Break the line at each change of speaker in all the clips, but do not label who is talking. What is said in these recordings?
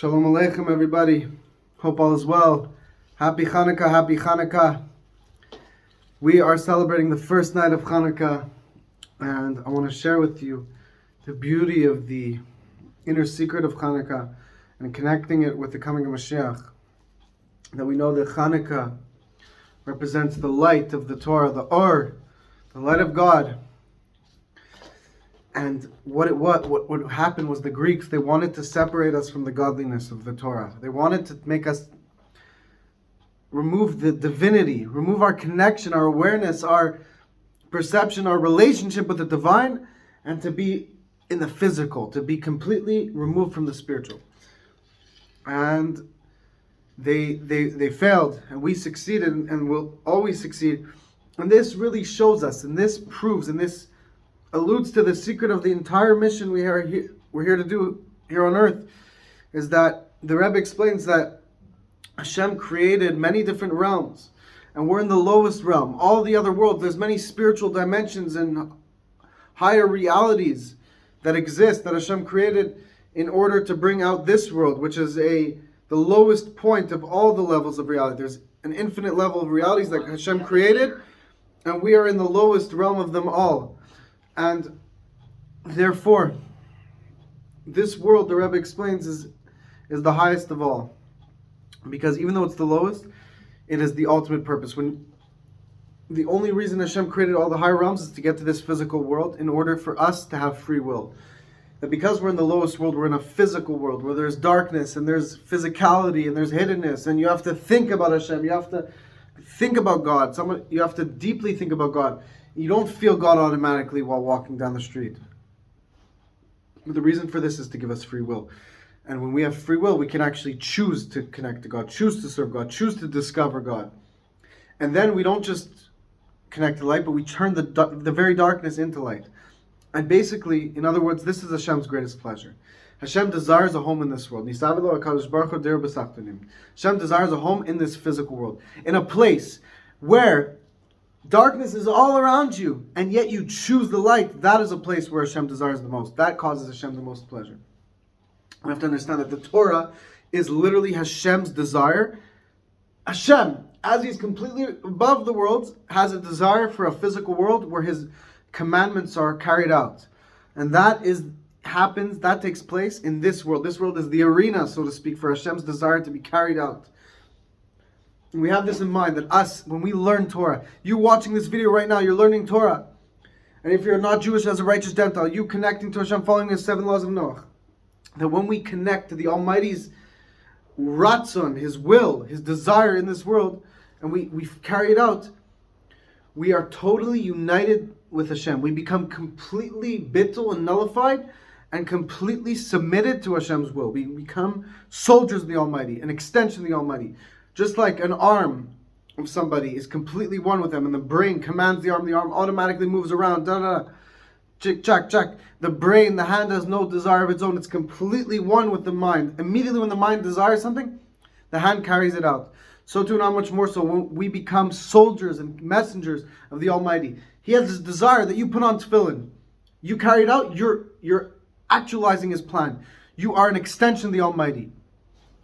Shalom Aleichem, everybody. Hope all is well. Happy Hanukkah, happy Hanukkah. We are celebrating the first night of Hanukkah, and I want to share with you the beauty of the inner secret of Hanukkah and connecting it with the coming of Mashiach. That we know that Hanukkah represents the light of the Torah, the Or, the light of God. And what happened was the Greeks, they wanted to separate us from the godliness of the Torah. They wanted to make us remove the divinity, remove our connection, our awareness, our perception, our relationship with the divine, and to be in the physical, to be completely removed from the spiritual. And they failed, and we succeeded, and will always succeed. And this really shows us, and this proves, and this alludes to the secret of the entire mission we're here to do here on earth, is that the Rebbe explains that Hashem created many different realms, and we're in the lowest realm. All the other worlds, there's many spiritual dimensions and higher realities that exist that Hashem created in order to bring out this world, which is the lowest point of all the levels of reality. There's an infinite level of realities that Hashem created, and we are in the lowest realm of them all. And therefore, this world, the Rebbe explains, is the highest of all. Because even though it's the lowest, it is the ultimate purpose. When the only reason Hashem created all the higher realms is to get to this physical world in order for us to have free will. That because we're in the lowest world, we're in a physical world where there's darkness and there's physicality and there's hiddenness, and you have to think about Hashem, you have to think about God. You have to deeply think about God. You don't feel God automatically while walking down the street. But the reason for this is to give us free will. And when we have free will, we can actually choose to connect to God, choose to serve God, choose to discover God. And then we don't just connect to light, but we turn the very darkness into light. And basically, in other words, this is Hashem's greatest pleasure. Hashem desires a home in this world. Hashem desires a home in this physical world. In a place where darkness is all around you, and yet you choose the light. That is a place where Hashem desires the most. That causes Hashem the most pleasure. We have to understand that the Torah is literally Hashem's desire. Hashem, as He's completely above the worlds, has a desire for a physical world where His commandments are carried out. And that takes place in this world. This world is the arena, so to speak, for Hashem's desire to be carried out. And we have this in mind, that us, when we learn Torah, you watching this video right now, you're learning Torah. And if you're not Jewish as a righteous Gentile, you connecting to Hashem, following His 7 laws of Noach. That when we connect to the Almighty's Ratzon, His will, His desire in this world, and we carry it out, we are totally united with Hashem. We become completely bittul and nullified, and completely submitted to Hashem's will. We become soldiers of the Almighty, an extension of the Almighty. Just like an arm of somebody is completely one with them, and the brain commands the arm automatically moves around, check. The brain, the hand has no desire of its own, it's completely one with the mind. Immediately when the mind desires something, the hand carries it out. So too, not much more so, when we become soldiers and messengers of the Almighty. He has this desire that you put on tefillin. You carry it out, you're actualizing His plan. You are an extension of the Almighty.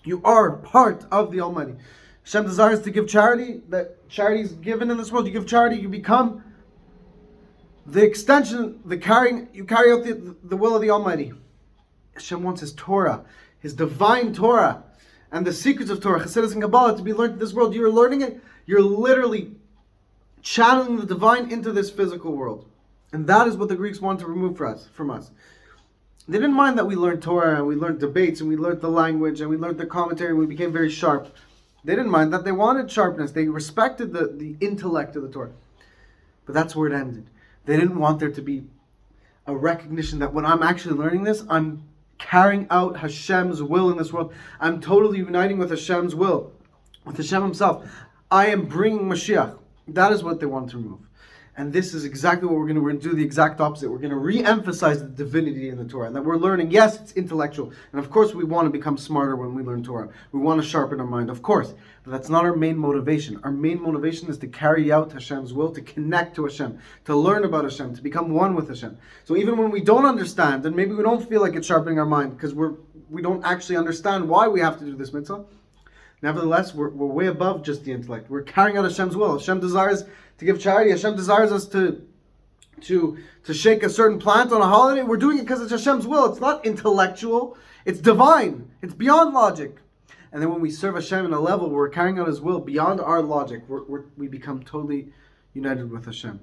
You are part of the Almighty. Hashem desires to give charity. That charity is given in this world. You give charity, you become the extension, you carry out the will of the Almighty. Hashem wants His Torah, His divine Torah, and the secrets of Torah, Hasidut and Kabbalah, to be learned in this world. You're learning it. You're literally channeling the divine into this physical world. And that is what the Greeks wanted to remove from us. They didn't mind that we learned Torah, and we learned debates, and we learned the language, and we learned the commentary, and we became very sharp. They didn't mind that. They wanted sharpness. They respected the intellect of the Torah. But that's where it ended. They didn't want there to be a recognition that when I'm actually learning this, I'm carrying out Hashem's will in this world. I'm totally uniting with Hashem's will, with Hashem Himself. I am bringing Mashiach. That is what they wanted to remove. And this is exactly what we're going to do the exact opposite. We're going to re-emphasize the divinity in the Torah. And that we're learning, yes, it's intellectual. And of course we want to become smarter when we learn Torah. We want to sharpen our mind, of course. But that's not our main motivation. Our main motivation is to carry out Hashem's will, to connect to Hashem, to learn about Hashem, to become one with Hashem. So even when we don't understand, and maybe we don't feel like it's sharpening our mind, because we don't actually understand why we have to do this mitzvah, nevertheless, we're way above just the intellect. We're carrying out Hashem's will. Hashem desires to give charity. Hashem desires us to shake a certain plant on a holiday. We're doing it because it's Hashem's will. It's not intellectual. It's divine. It's beyond logic. And then when we serve Hashem in a level where we're carrying out His will beyond our logic, we become totally united with Hashem.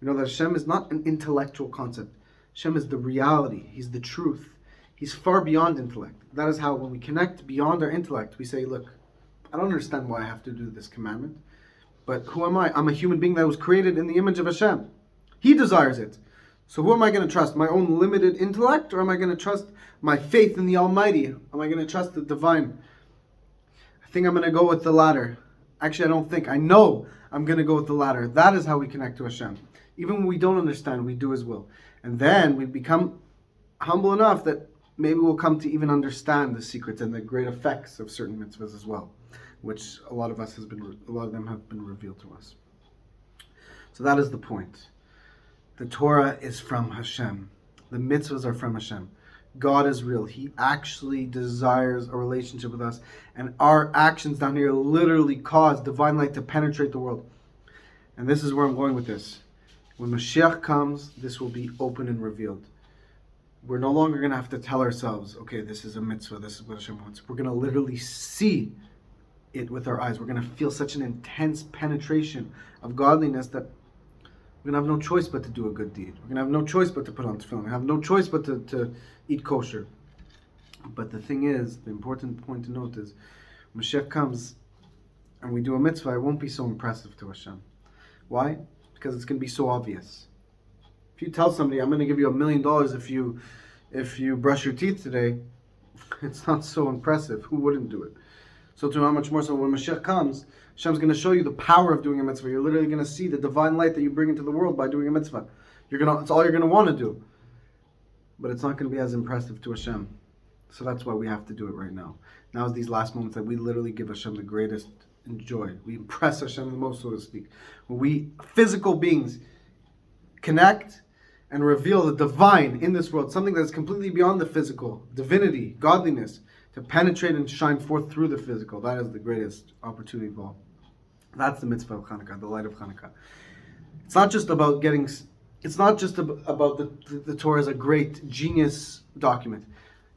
We know that Hashem is not an intellectual concept. Hashem is the reality. He's the truth. He's far beyond intellect. That is how when we connect beyond our intellect, we say, look, I don't understand why I have to do this commandment. But who am I? I'm a human being that was created in the image of Hashem. He desires it. So who am I going to trust? My own limited intellect? Or am I going to trust my faith in the Almighty? Am I going to trust the divine? I think I'm going to go with the latter. Actually, I don't think. I know I'm going to go with the latter. That is how we connect to Hashem. Even when we don't understand, we do His will. And then we become humble enough that maybe we'll come to even understand the secrets and the great effects of certain mitzvahs as well, which a lot of them have been revealed to us. So that is the point. The Torah is from Hashem. The mitzvahs are from Hashem. God is real. He actually desires a relationship with us. And our actions down here literally cause divine light to penetrate the world. And this is where I'm going with this. When Mashiach comes, this will be open and revealed. We're no longer going to have to tell ourselves, okay, this is a mitzvah, this is what Hashem wants. We're going to literally see it with our eyes. We're going to feel such an intense penetration of godliness that we're going to have no choice but to do a good deed. We're going to have no choice but to put on tefillin. We have no choice but to eat kosher. But the thing is, the important point to note is, when Mashiach comes and we do a mitzvah, it won't be so impressive to Hashem. Why? Because it's going to be so obvious. If you tell somebody, I'm going to give you $1 million if you brush your teeth today, it's not so impressive. Who wouldn't do it? So to how much more so when Mashiach comes, Hashem's going to show you the power of doing a mitzvah. You're literally going to see the divine light that you bring into the world by doing a mitzvah. It's all you're going to want to do. But it's not going to be as impressive to Hashem. So that's why we have to do it right now. Now is these last moments that we literally give Hashem the greatest joy. We impress Hashem the most, so to speak. When we, physical beings, connect and reveal the divine in this world, something that is completely beyond the physical, divinity, godliness, to penetrate and shine forth through the physical. That is the greatest opportunity of all. That's the mitzvah of Hannukah, the light of Hannukah. It's not just about the Torah as a great genius document.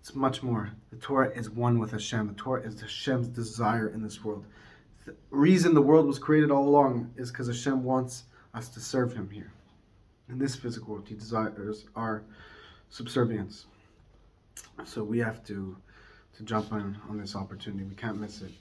It's much more. The Torah is one with Hashem. The Torah is Hashem's desire in this world. The reason the world was created all along is because Hashem wants us to serve Him here. In this physical world, He desires our subservience. So we have to jump on this opportunity. We can't miss it.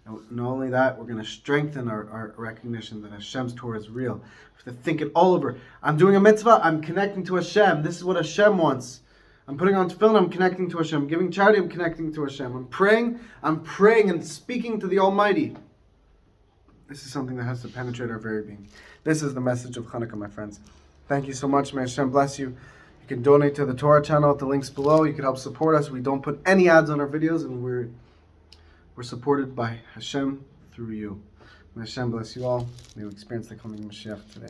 And not only that, we're going to strengthen our recognition that Hashem's Torah is real. We have to think it all over. I'm doing a mitzvah, I'm connecting to Hashem. This is what Hashem wants. I'm putting on tefillin, I'm connecting to Hashem. I'm giving charity, I'm connecting to Hashem. I'm praying and speaking to the Almighty. This is something that has to penetrate our very being. This is the message of Hannukah, my friends. Thank you so much. May Hashem bless you. You can donate to the Torah channel at the links below. You can help support us. We don't put any ads on our videos, and we're supported by Hashem through you. May Hashem bless you all. May you experience the coming Mashiach today.